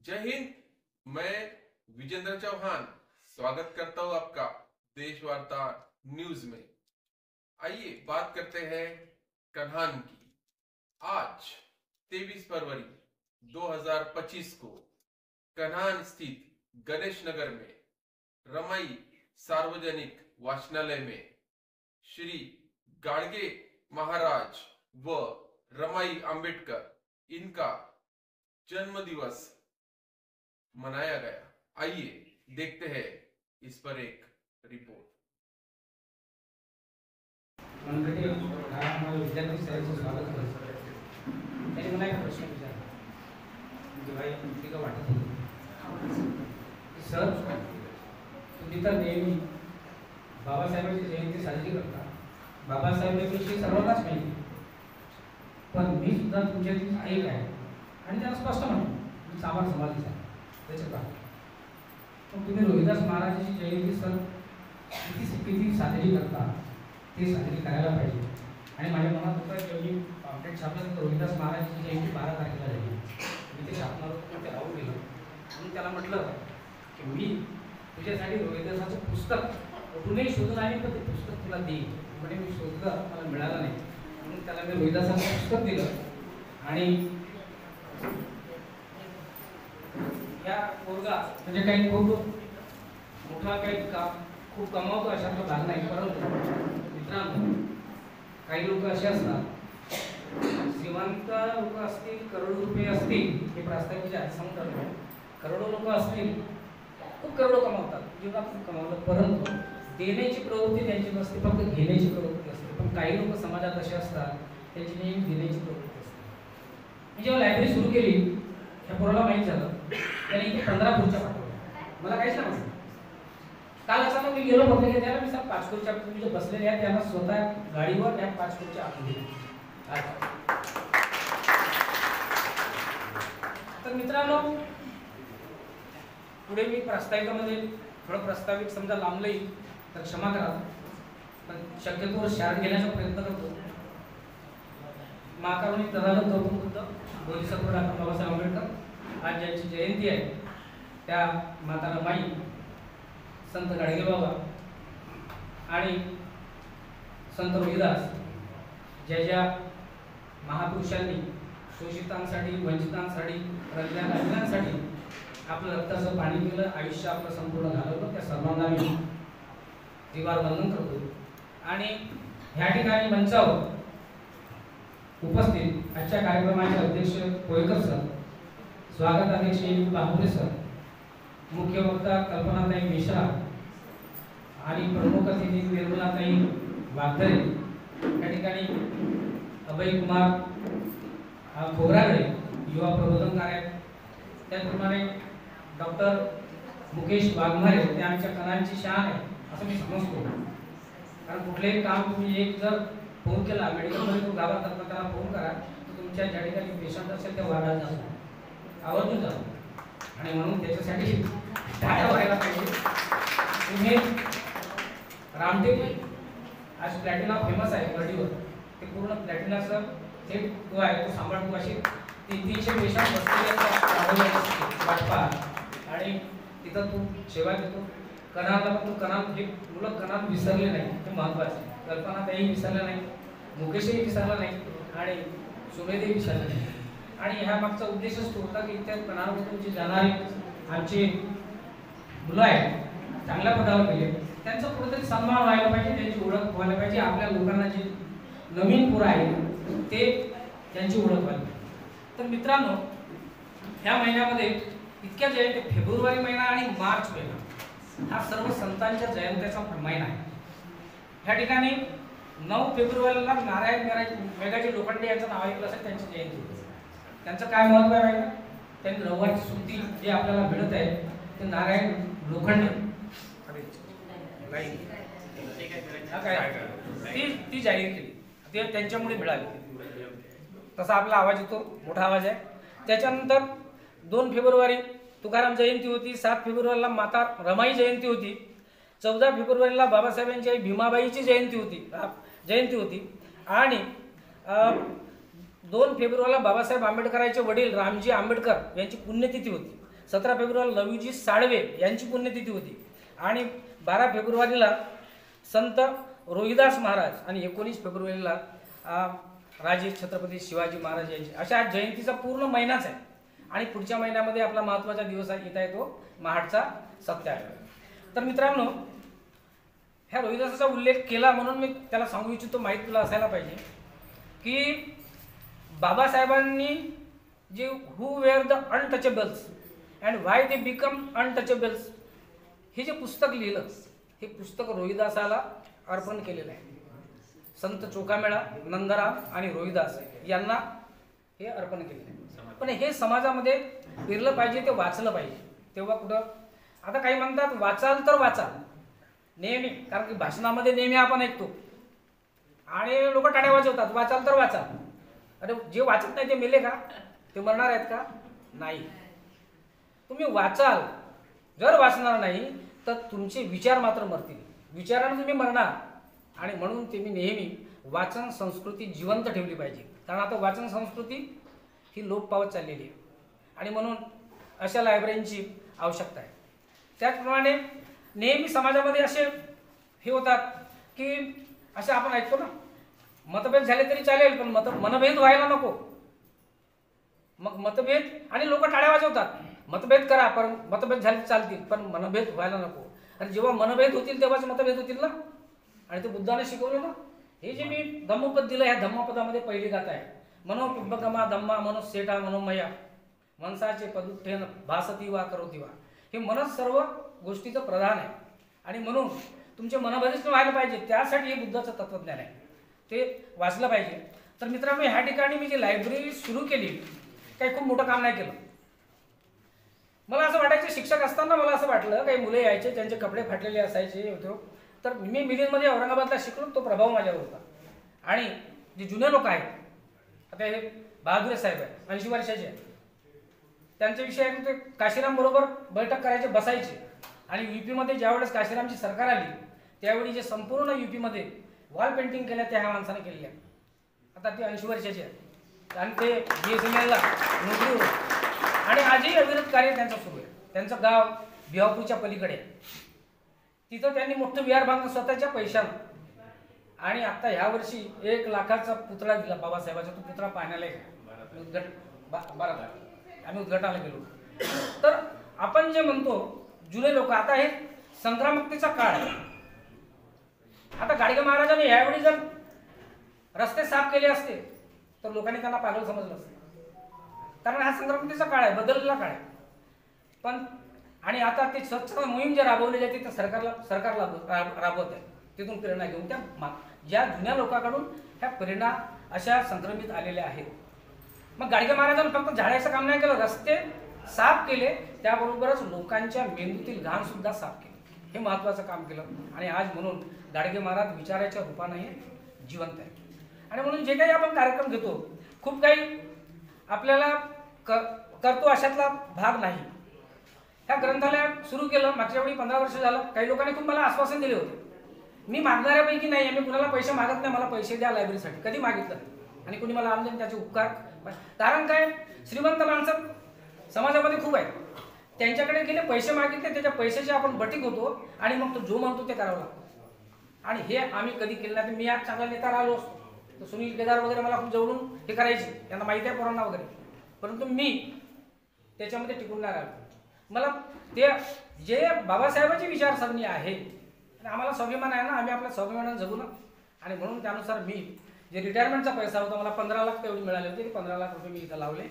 जय हिंद। मैं विजेंद्र चौहान स्वागत करता हूं आपका देश वार्ता न्यूज में। आइए बात करते हैं कन्हान की। आज 23 फरवरी 2025 को कन्हान स्थित गणेश नगर में रमाई सार्वजनिक वाचनालय में श्री गाडगे महाराज व रमाई अंबेडकर इनका जन्म दिवस मनाया गया। आइए देखते हैं इस पर एक रिपोर्ट। विद्यार्थी सरांचं स्वागत करतो। त्यांनी मला एक प्रश्न विचारला की भाई तुमची का वाटत सर, तुम्ही तर नेहमी बाबासाहेबांची जयंती साजरी करता, बाबासाहेबांविषयी सर्वांनाच माहिती, पण मी सुद्धा तुमच्यातील एक आहे आणि त्याला स्पष्ट म्हणतो मी सामार समाजाचा त्याचं का पण तुम्ही रोहिदास महाराजांची जयंती सर किती साजरी करता ते साजरी करायला पाहिजे। आणि माझ्या मनात होतं की मी पॅम्पलेट छापलं तर रोहिदास महाराजांची जयंती 12 तारखेला झाली, मी ते छापणार होतो, ते राहून गेलं म्हणून त्याला म्हटलं की मी तुझ्यासाठी रोहिदासाचं पुस्तक कुठूनही शोधून आली तर ते पुस्तक तुला देईन। म्हणजे मी शोधलं, मला मिळालं नाही म्हणून त्याला मी रोहिदासाचं पुस्तक दिलं। आणि या पोरगा म्हणजे काही खूप मोठा काही खूप कमावतो अशातला भाग नाही, परंतु मित्रांनो काही लोक असे असतात, श्रीमंत लोक असतील, करोडो रुपये असतील, हे प्रास्ताविक आहे सांगतात, करोडो लोक असतील, खूप करोडो कमावतात, जीवनात खूप कमावतात, परंतु देण्याची प्रवृत्ती त्यांची नसते, फक्त घेण्याची प्रवृत्ती असते। पण काही लोक समाजात असे असतात त्यांची नेहमी देण्याची प्रवृत्ती असते। मी जेव्हा लायब्ररी सुरू केली त्या पोराला माहीत झालं, त्याने इथे 15 खुर्च्या पाठवल्या, मला काहीच नाही माहिती। काल अचानक मी गेलो पत्रिका द्यायला, मी 5 खुर्च्या तुम्ही जे बसलेले आहेत त्यांना स्वतः गाडीवर या 5 खुर्च्या आणून दिल्या। तर मित्रांनो पुढे मी प्रास्ताविकामध्ये थोडं प्रास्ताविक समजा लांबलंही तर क्षमा करा, पण शक्यतो शाळेत घेण्याचा प्रयत्न करतो। महाकारुणी तथागत गौतम बुद्ध बोधिसत्व डॉ. बाबासाहेब आंबेडकर आज ज्यांची जयंती आहे त्या माता रमाई, संत गाडगे बाबा आणि संत रोहिदास ज्या महापुरुषांनी शोषितांसाठी, वंचितांसाठी, प्रज्ञांसाठी आपलं रक्ताचं पाणी पिलं, आयुष्य आपलं संपूर्ण घालवलं, त्या सर्वांना मी त्रिवार वंदन करतो। आणि ह्या ठिकाणी मंचावर उपस्थित आजच्या कार्यक्रमाचे अध्यक्ष कोळेकर सर, स्वागत अध्यक्ष बाहुरे सर, मुख्य वक्ता कल्पनाताई मिश्रा आणि प्रमुख अतिथी निर्मलाताई वागदरे, या ठिकाणी अभय कुमार खोबरागडे युवा प्रबोधनकार, त्याचप्रमाणे डॉक्टर मुकेश वाघमारे, ते आमच्या कणांची शान आहे असं मी समजतो, कारण कुठलेही काम तुम्ही एक जर फोन केला मेडिकलमध्ये तो गावात असला त्याला फोन करा, तर तुमच्या ज्या ठिकाणी पेशंट असेल त्या वार्डात जातो, आवर्जून जातो, आणि म्हणून त्याच्यासाठी टाळ्या व्हायला पाहिजे। तुम्ही रामटेक आज प्लॅटिना फेमस आहे गडीवर, ते पूर्ण प्लॅटिनाचं ते तो आहे, तो सांभाळतो, अशी 300 पेशंट बसलेले वाटपात, आणि तिथं तू सेवा देतो। कणाला पण तू कणाल हे मुलं कणाल विसरले नाही, ते महत्त्वाचे। कल्पना ताई विसरल्या नाही, मुकेशही विसरला नाही, आणि सुमेधही विसरला नाही। आणि ह्या मागचा उद्देशच तो होता की त्या कणामधून जे जाणारे आमचे मुलं आहेत चांगल्या पदावर गेले, त्यांचा कुठेतरी सन्मान व्हायला पाहिजे, त्यांची ओळख व्हायला पाहिजे, आपल्या लोकांना जे नवीन पोरं आहे ते त्यांची ओळख व्हायला पाहिजे। तर मित्रांनो ह्या महिन्यामध्ये इतक्या जयंती, फेब्रुवारी महिना आणि मार्च महिना हा सर्व संतांच्या जयंत्याचा महिना आहे। ह्या ठिकाणी 9 फेब्रुवारीला नारायण मेघाजी लोखंडे यांचं नाव ऐकलं असेल, त्यांची जयंती होती। त्यांचं काय महत्व आहे माहिती, त्यांनी रविवारची सुट्टी जे आपल्याला मिळत आहे ते नारायण लोखंडे ती जाहीर केली, ते त्यांच्यामुळे मिळाली। तसा आपला आवाज येतो, मोठा आवाज आहे। त्याच्यानंतर 2 फेब्रुवारी तुकाराम जयंती होती, 7 फेब्रुवारीला माता रमाई जयंती होती, 14 फेब्रुवारीला बाबासाहेबांची आई भीमाबाईची जयंती होती, आणि 2 फेब्रुवारीला बाबासाहेब आंबेडकरांचे वडील रामजी आंबेडकर यांची पुण्यतिथी होती। 17 फेब्रुवारीला लहुजी साळवे यांची पुण्यतिथी होती आणि 12 फेब्रुवारीला संत रोहिदास महाराज आणि 19 फेब्रुवारीला राजे छत्रपती शिवाजी महाराज यांची अशा जयंतीचा पूर्ण महिनाच आहे. आणि पुढच्या महिन्यामध्ये आपला महत्त्वाचा दिवस येत आहे तो महाडचा सत्याग्रह. तर मित्रांनो, ह्या रोहिदासाचा उल्लेख केला म्हणून मी त्याला सांगू इच्छितो, माहीत तुला असायला पाहिजे की बाबासाहेबांनी जे who were the untouchables and why they become untouchables हे जे पुस्तक लिहिलं, हे पुस्तक रोहिदासाला अर्पण केलेलं आहे. संत चोखामेळा, नंदराम आणि रोहिदास यांना हे अर्पण केलेलं आहे. पण हे समाजामध्ये फिरलं पाहिजे, ते वाचलं पाहिजे. तेव्हा कुठं आता काही म्हणतात वाचाल तर वाचाल नेहमी, कारण की भाषणामध्ये नेहमी आपण ऐकतो आणि लोक टाळ्या वाजवतात, वाचाल तर वाचाल. अरे जे वाचत नाही ते मेले का? ते मरणार आहेत का? नाही. तुम्ही वाचाल. जर वाचणार नाही तर तुमचे विचार मात्र मरतील, विचाराने तुम्ही मरणार. आणि म्हणून ते मी नेहमी वाचन संस्कृती जिवंत ठेवली पाहिजे, कारण आता वाचन संस्कृती ही लोप पावत चाललेली आहे आणि म्हणून अशा लायब्ररींची आवश्यकता आहे. त्याचप्रमाणे नेहमी समाजामध्ये असे हे होतात की असे आपण ऐकतो ना, मतभेद झाले तरी चालेल पण मनभेद व्हायला नको. मग मतभेद आणि लोक टाळ्या वाजवतात, मतभेद करा पण मतभेद झाले चालतील पण मनभेद व्हायला नको. आणि जेव्हा मनभेद होतील तेव्हाच मतभेद होतील ना. आणि ते बुद्धाने शिकवलं ना. हे जे मी धम्मपद दिलं, ह्या धम्मपदामध्ये पहिली गाथा आहे, मनोपिंबकमा धम्मा मनोसेठा मनोमया मनसाचे पदुत्थेन भासती वा करोती वा. हे मनच सर्व गोष्टीचं प्रधान आहे आणि म्हणून तुमचे मनभेदच व्हायला पाहिजे. त्यासाठी हे बुद्धाचं तत्वज्ञान आहे, ते वाचलं पाहिजे. तर मित्रांनो, ह्या ठिकाणी मी जी लायब्ररी सुरू केली, काही खूप मोठं काम नाही केलं. मला असं वाटायचं, शिक्षक असताना मला असं वाटलं, काही मुलं यायचे त्यांचे कपडे फाटलेले असायचे होते, तर मी मिलिंदमध्ये औरंगाबादला शिकलो, तो प्रभाव माझ्यावर होता. आणि जे जुने लोक आहेत, आता हे बहादुर साहेब आहेत, 80 वर्षाचे आहेत, त्यांच्याविषयी ते काशीराम बरोबर बैठक करायचे, बसायचे. आणि युपीमध्ये ज्यावेळेस काशीरामची सरकार आली त्यावेळी जे संपूर्ण युपीमध्ये वॉल पेंटिंग केल्या त्या ह्या माणसाने केलेल्या. आता ते 80 वर्षाचे आहेत आणि ते BSNL ला नोकरीवर आणि आजही अविरत कार्य त्यांचं सुरू आहे. त्यांचं गाव भिवापूरच्या पलीकडे आहे, तिथं त्यांनी मोठं विहार बांधलं स्वतःच्या पैशानं. आणि आता ह्या वर्षी 1 लाखाचा पुतळा दिला बाबासाहेबाचा. तो पुतळा पाहण्याला आम्ही उद्घाटनाला गेलो. तर आपण जे म्हणतो जुने लोक, आता हे संग्राममुक्तीचा काळ आहे. आता गाडगे महाराजांनी यावेळी जर रस्ते साफ केले असते तर लोकांनी त्यांना पागल समजलं असतं, कारण हा संग्राममुक्तीचा काळ आहे, बदललेला काळ आहे. पण आणि आता ते स्वच्छता मोहीम जे राबवली जाते ते सरकार राबवत आहे. तिथून प्रेरणा घेऊन त्या ज्या जुन्या लोकांकडून ह्या प्रेरणा अशा संक्रमित आलेल्या आहेत. मग गाडगे महाराजांनी फक्त झाडायचं काम नाही केलं, रस्ते साफ केले, त्याबरोबरच लोकांच्या मेंदूतील घाण सुद्धा साफ केली. हे महत्त्वाचं काम केलं. आणि आज म्हणून गाडगे महाराज विचाराच्या रूपाने जिवंत आहे. आणि म्हणून जे काही आपण कार्यक्रम घेतो, खूप काही आपल्याला करतो अशातला भाग नाही. ह्या ग्रंथालय सुरू केलं मागच्या वेळी 15 वर्ष झालं. काही लोकांनी खूप मला आश्वासन दिले होते. मी मागणाऱ्यापैकी नाही, मी कुणाला पैसे मागत नाही, मला पैसे द्या लायब्ररीसाठी, कधी मागितलं. आणि कुणी मला आणले त्याचे उपकार. कारण काय, श्रीमंत माणसं समाजामध्ये खूप आहेत, त्यांच्याकडे गेले पैसे मागितले, त्याच्या पैशाचे आपण बटीक होतो आणि मग तो जो म्हणतो ते करावं लागतं. आणि हे आम्ही कधी केलं नाही. मी आज चांगला नेता राहिलो असतो तर सुनील केदार वगैरे मला खूप जवळून हे करायचे, त्यांना माहिती आहे पोरांना वगैरे, परंतु मी त्याच्यामध्ये टिकून नाही राहिलो. मला ते जे बाबासाहेबांची विचारसरणी आहे आणि आम्हाला स्वाभिमान आहे ना, आम्ही आपल्या स्वाभिमानाने जगू ना. आणि म्हणून त्यानुसार मी जे रिटायरमेंटचा पैसा होता, मला 15 लाख तेवढे मिळाले होते, 15 लाख रुपये मी इथं लावले,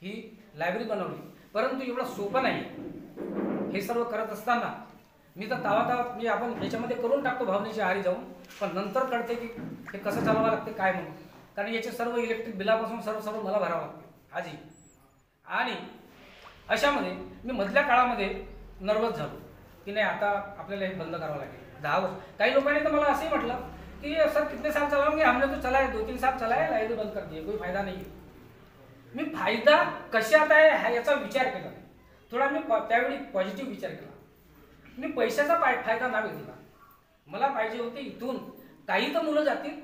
ही लायब्ररी बनवली. परंतु एवढं सोपं नाही हे सर्व करत असताना. मी तर तावा आपण याच्यामध्ये करून टाकतो भावनेच्या आहारी जाऊन, पण नंतर कळते की हे कसं चालवावं लागते काय म्हणून. कारण याचे सर्व इलेक्ट्रिक बिलापासून सर्व मला भरावं लागते आजही. आणि अशामध्ये मी मधल्या काळामध्ये नर्वस झालो की नाही, आता आपल्याला हे बंद करावं लागेल. 10 वर्ष. काही लोकांनी तर मला असंही म्हटलं कि सर कितने साल चलाओगे, हमने तो चलाए 2-3 साल चलाए, लाइब्रेरी बंद कर दिए, कोई फायदा नहीं. मी फायदा कशात आहे याचा विचार केला थोडा. मी त्यावेळी पॉझिटिव्ह विचार केला. मी पैशाचा फायदा नाही घेतला. मला पाहिजे होते इथून काही तर मुलं जातील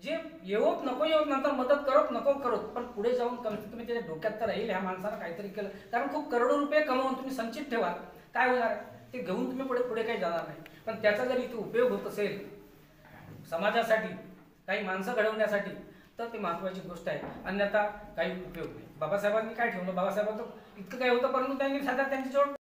जे येवोत नको येवोत नंतर मदत करत नको करत, पण पुढे जाऊन कमीत कमी त्याच्या डोक्यात तर राहील ह्या माणसानं काहीतरी केलं. कारण खूप करोडो रुपये कमवून तुम्ही संचित ठेवा, काय होणार आहे? ते घेऊन तुम्ही पुढे पुढे काही जाणार नाही. पण त्याचा जर इथे उपयोग होत असेल समाजासाठी, काही माणसं घडवण्यासाठी, तर ते महत्त्वाची गोष्ट आहे. अन्यथा काही उपयोग नाही. बाबासाहेबांनी काय ठेवलं? बाबासाहेबांचं इतकं काय होतं, परंतु त्यांनी साधा त्यांच्याजवळ